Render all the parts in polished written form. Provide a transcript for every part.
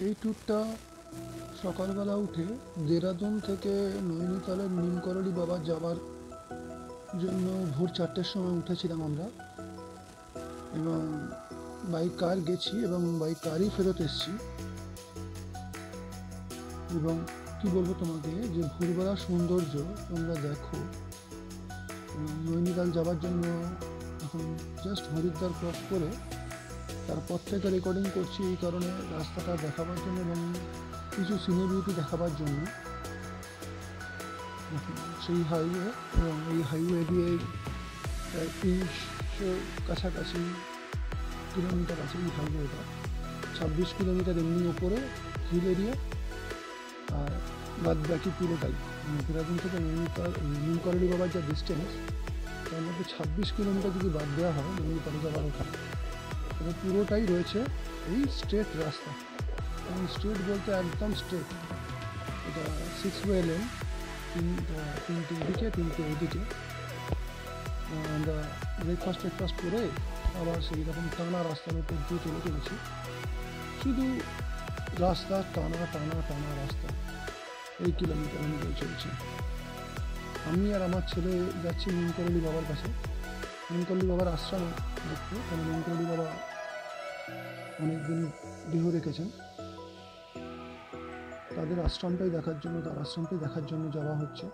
এই ট্যুরটা সকালবেলা উঠে দেরাদুন থেকে নৈনিতালের নিমকরলি বাবা যাবার জন্য ভোর 4টের সময় উঠেছিলাম আমরা, এবং বাই কার গেছি এবং বাই কারই ফেরত এসেছি। এবং কি বলবো তোমাকে, যে ভোরবেলা সৌন্দর্য তোমরা দেখো। নৈনিতাল যাবার জন্য এখন জাস্ট হরিদ্বার ক্রস করে তারপর থেকে রেকর্ডিং করছি, এই কারণে রাস্তাটা দেখাবার জন্য এবং কিছু সিনারিটি দেখাবার জন্য। সেই হাইওয়ে, এবং এই হাইওয়ে দিয়ে প্রায় 300 কাছাকাছি কিলোমিটার আছে এই হাইওয়েটা। 26 কিলোমিটার এমনি ওপরে হিল এরিয়া, আর বাদ বাকি পুরোটাই দেরাদুন থেকে নিমকরলি বাবার যা ডিস্টেন্স, তার মধ্যে 26 কিলোমিটার যদি বাদ দেওয়া হয় নৈনিতাল যাবার ওখানে, তবে পুরোটাই রয়েছে এই স্ট্রেট রাস্তা। এবং স্ট্রেট বলতে একদম স্ট্রেট, এটা 6-way লেন, তিনটে এদিকে তিনটে ওদিকে। আমরা ব্রেকফাস্ট করে আবার সেই রকম টানা রাস্তার উপর দিয়ে চলে চলেছি। শুধু রাস্তা টানা রাস্তা, এই কিলোমিটার অনুযায়ী চলছে। আমি আর আমার ছেলে যাচ্ছি নিমকরলি বাবার কাছে, নিমকরলি বাবার আশ্রম দেখতে, কারণ নিমকরলি বাবা অনেকদিন দেহ রেখেছেন। তাদের আশ্রমটাই দেখার জন্য, তার আশ্রমটাই দেখার জন্য যাওয়া হচ্ছে।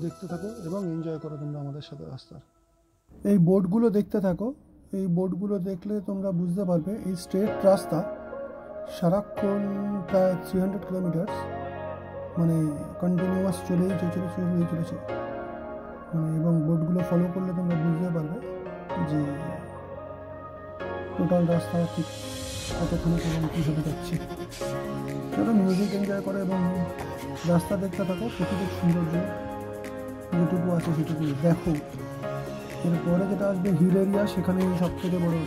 দেখতে থাকো এবং এনজয় করো তোমরা আমাদের সাথে রাস্তার। এই বোর্ডগুলো দেখতে থাকো, এই বোর্ডগুলো দেখলে তোমরা বুঝতে পারবে এই স্ট্রেট রাস্তা সারাক্ষণ প্রায় 300 কিলোমিটার মানে কন্টিনিউয়াস চলেই চলেছে মানে। এবং বোর্ডগুলো ফলো করলে তোমরা বুঝতে পারবে যে টোটাল রাস্তা ঠিক কতক্ষণ এবং কীভাবে যাচ্ছে। চলো মিউজিক এনজয় করো এবং রাস্তা দেখতে থাকো। প্রকৃতির সৌন্দর্য যেটুকু আছে সেটুকু দেখো। এরপরে যেটা আসবে হিল এরিয়া, সেখানে সব থেকে বড়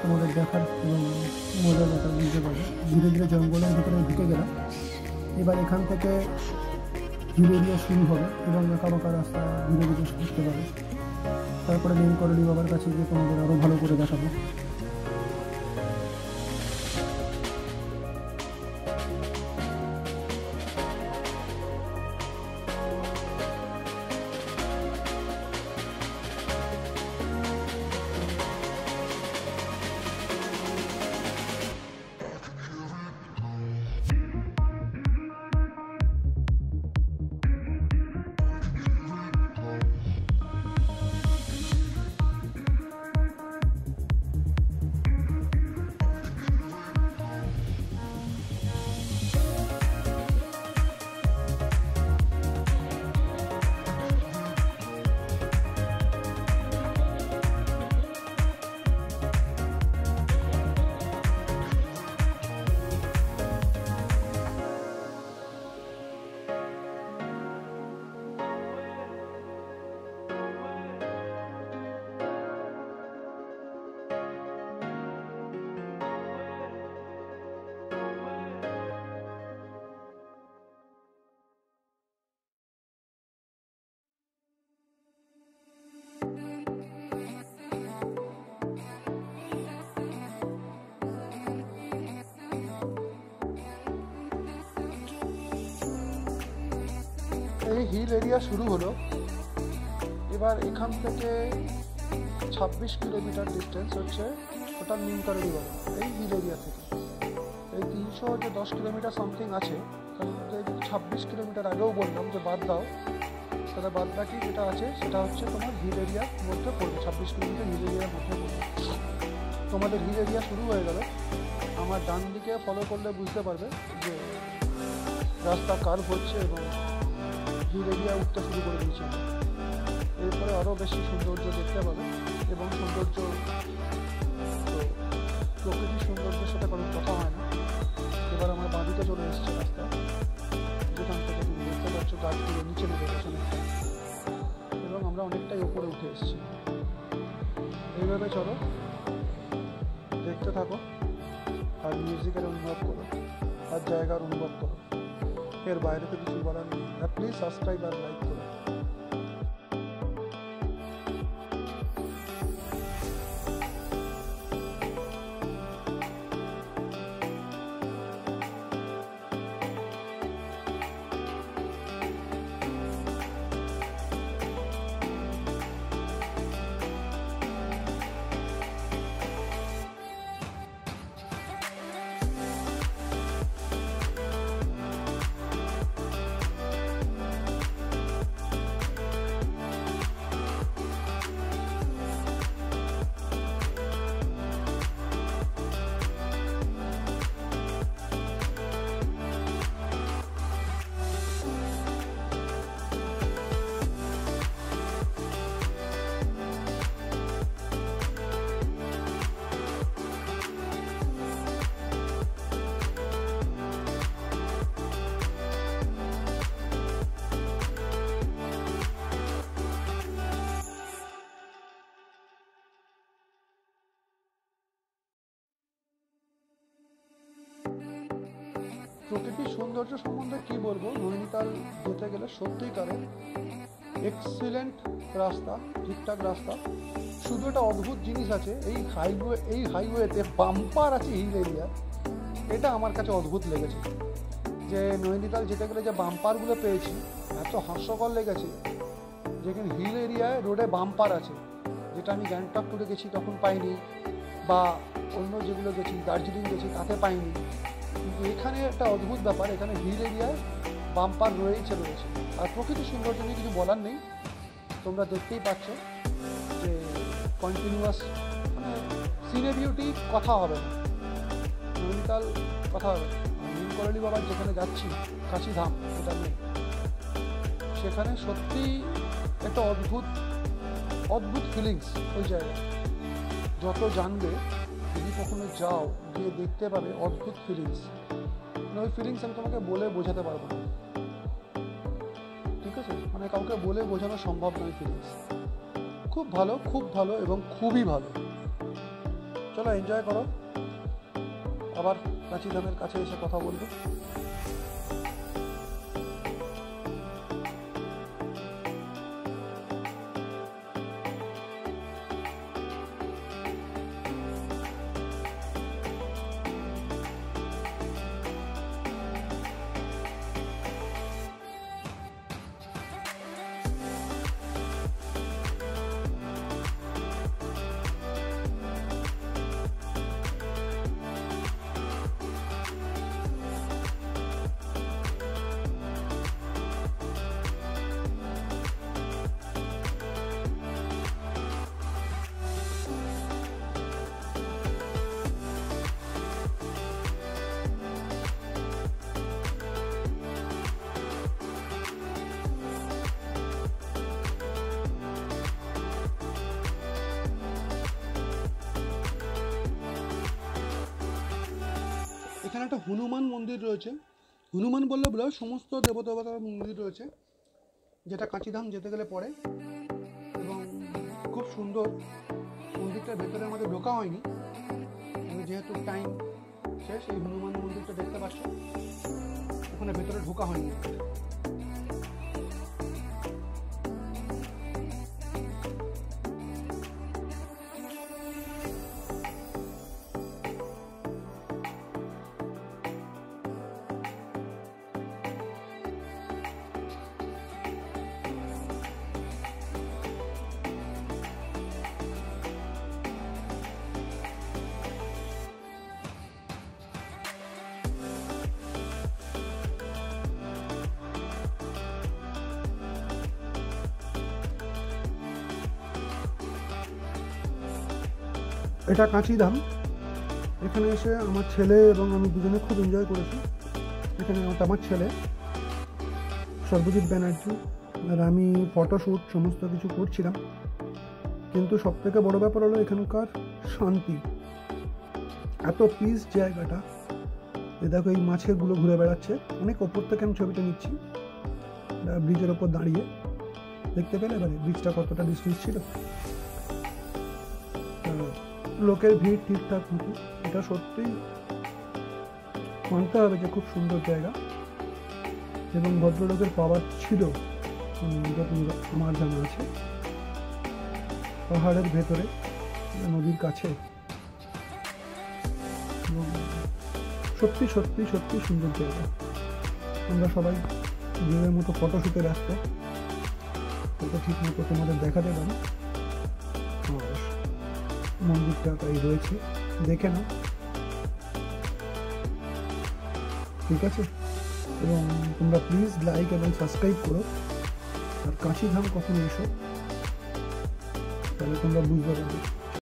তোমাদের দেখার এবং মজা দেখার বুঝতে পারবে। ধীরে ধীরে জঙ্গলের ভিতরে ঢুকে গেলাম। এবার এখান থেকে হিল এরিয়া শুরু হবে এবং আঁকা রাস্তা ধীরে ধীরে বুঝতে পারবে। তারপরে নিমকরলি বাবার কাছে গিয়ে তোমাদের আরও ভালো করে দেখাবো। এই হিল এরিয়া শুরু হলো। এবার এখান থেকে 26 কিলোমিটার ডিস্টেন্স হচ্ছে টোটাল নিমকরলি বাবা এই হিল এরিয়া থেকে। এই 310 কিলোমিটার সামথিং আছে, তার মধ্যে 26 কিলোমিটার আগেও বললাম যে বাদ দাও, তাহলে বাদ বাকি যেটা আছে সেটা হচ্ছে তোমার হিল এরিয়ার মধ্যে পড়বে। 26 কিলোমিটার হিল এরিয়ার মধ্যে পড়বে। তোমাদের হিল এরিয়া শুরু হয়ে গেল। আমার ডান দিকে ফলো করলে বুঝতে পারবে যে রাস্তা কার্ভ হচ্ছে এবং হিল এরিয়া উঠতে শুরু করে দিয়েছে। এরপরে আরও বেশি সৌন্দর্য দেখতে পাবে এবং সৌন্দর্য তো প্রকৃতির সৌন্দর্যের সাথে কোনো কথা হয় না। এবার আমার বাঁদিকে চলে এসেছে রাস্তা, যেখান থেকে তুমি দেখতে পাচ্ছ গাছগুলো নিচে নেমে গেছে এবং আমরা অনেকটাই ওপরে উঠে এসেছি। এইভাবে চলো, দেখতে থাকো আর মিউজিকের অনুভব করো আর জায়গার অনুভব করো। এর বাইরে তো কিছু বলার নেই। প্লিজ সাবস্ক্রাইব আর লাইক করো। প্রকৃতির সৌন্দর্য সম্বন্ধে কি বলবো, নৈনিতাল যেতে গেলে সত্যিকারের এক্সিলেন্ট রাস্তা, ঠিকঠাক রাস্তা। শুধু একটা অদ্ভুত জিনিস আছে, এই হাইওয়েতে বাম্পার আছে হিল এরিয়া। এটা আমার কাছে অদ্ভুত লেগেছে যে নৈনিতাল যেতে গেলে যে বাম্পারগুলো পেয়েছি এত হাস্যকর লেগেছে। যেখানে হিল এরিয়ায় রোডে বাম্পার আছে, যেটা আমি গ্যাংটক ট্যুরে গেছি তখন পাইনি, বা অন্য যেগুলো গেছি দার্জিলিং গেছি তাতে পাইনি। কিন্তু এখানে একটা অদ্ভুত ব্যাপার, এখানে হিল এরিয়ায় বাম্পার রয়েছে। আর প্রকৃতির সৌন্দর্য নিয়ে কিছু বলার নেই, তোমরা দেখতেই পাচ্ছ যে কন্টিনিউয়াস, মানে সিনে বিউটি কথা হবে না, নৈনিতাল কথা হবে না। নীলকরলি বাবার যেখানে যাচ্ছি কাশিধাম, এটা নেই, সেখানে সত্যি একটা অদ্ভুত ফিলিংস ওই জায়গায়। যত জানবে, যদি কখনো যাও গিয়ে দেখতে পাবে অদ্ভুত ফিলিংস। মানে ওই ফিলিংস আমি তোমাকে বলে বোঝাতে পারবো না, ঠিক আছে? মানে কাউকে বলে বোঝানো সম্ভব নয় ফিলিংস। খুব ভালো এবং খুবই ভালো। চলো এনজয় করো, আবার কাশিধামের কাছে এসে কথা বলবো। এখানে একটা হনুমান মন্দির রয়েছে, হনুমান বললে বলে সমস্ত দেবতার মন্দির রয়েছে, যেটা কাশিধাম যেতে গেলে পড়ে, এবং খুব সুন্দর। মন্দিরটার ভেতরে আমাদের ঢোকা হয়নি, যেহেতু টাইম শেষ। এই হনুমান মন্দিরটা দেখতে পাচ্ছ, ওখানে ভেতরে ঢোকা হয়নি। এটা কাশিধাম। এখানে এসে আমার ছেলে এবং আমি দুজনে খুব এনজয় করেছি। এখানে আমার ছেলে সর্বজিৎ ব্যানার্জি আর আমি ফটোশ্যুট সমস্ত কিছু করছিলাম। কিন্তু সবথেকে বড় ব্যাপার হলো এখানকার শান্তি, এত পিস জায়গাটা। দেখো এই মাছেরগুলো ঘুরে বেড়াচ্ছে, অনেক ওপর থেকে আমি ছবিটা নিচ্ছি, ব্রিজের ওপর দাঁড়িয়ে। দেখতে পেলে এবারে ব্রিজটা কতটা ডিস্টেন্স ছিল। লোকের ভিড় ঠিকঠাক মতো। এটা সত্যিই মানতে হবে যে খুব সুন্দর জায়গা, এবং ভদ্রলোকের পাওয়ার ছিল আমার জানা আছে। পাহাড়ের ভেতরে, নদীর কাছে, এবং সত্যি সত্যি সত্যি সুন্দর জায়গা। আমরা সবাই নিজের মতো ফটোশ্যুটে ব্যস্ত, ওটা ঠিক মতো তোমাদের দেখাতে পারি। আর মন্দিরটা তাই রয়েছে, দেখে নাও, ঠিক আছে? এবং তোমরা প্লিজ লাইক এবং সাবস্ক্রাইব করো। আর কাশিধাম কখনো এসো, তাহলে তোমরা বুঝতে পারবে।